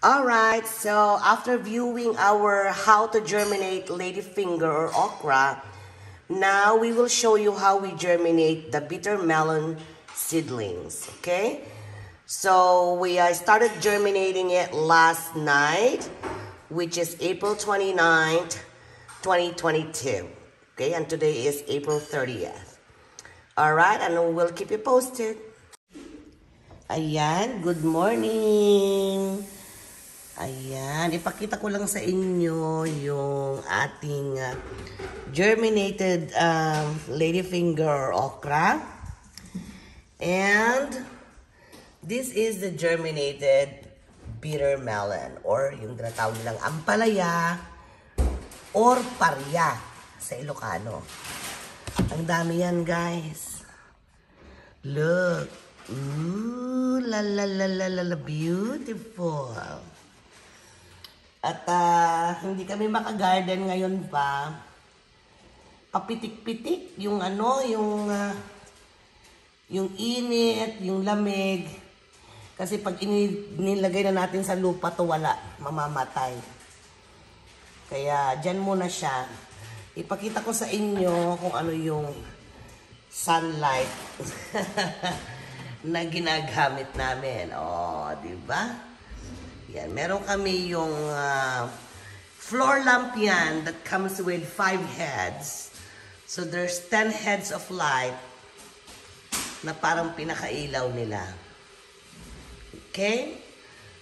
Alright, so after viewing our how to germinate ladyfinger or okra, now we will show you how we germinate the bitter melon seedlings, okay? So we started germinating it last night, which is April 29th, 2022. Okay, and today is April 30th. Alright, and we'll keep you posted. Ayan, good morning! Ayan, ipakita ko lang sa inyo yung ating germinated ladyfinger or okra. And this is the germinated bitter melon or yung tinatawag nilang ampalaya or parya sa Ilocano. Ang dami yan, guys. Look. Ooh, la la la la la, beautiful. At hindi kami makagarden ngayon pa. Papitik-pitik yung yung init, yung lamig. Kasi pag inilagay na natin sa lupa to wala, mamamatay. Kaya dyan muna siya. Ipakita ko sa inyo kung ano yung sunlight na ginagamit namin. Oh, di ba? Yan, meron kami yung floor lamp yan that comes with 5 heads. So there's 10 heads of light na parang pinakailaw nila. Okay?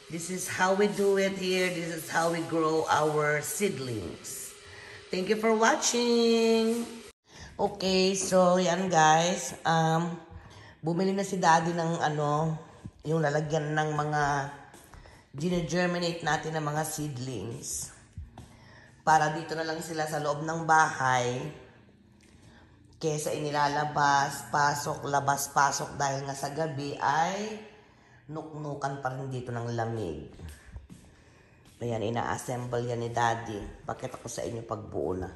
This is how we do it here. This is how we grow our seedlings. Thank you for watching. Okay, so yan guys. Bumili na si Daddy ng yung lalagyan ng mga gine-germinate natin ng mga seedlings. Para dito na lang sila sa loob ng bahay. Kesa inilalabas, pasok, labas, pasok dahil nga sa gabi ay nuknukan pa rin dito ng lamig. Ayan, ina-assemble yan ni Daddy. Pakita ko sa inyo pagbuo na.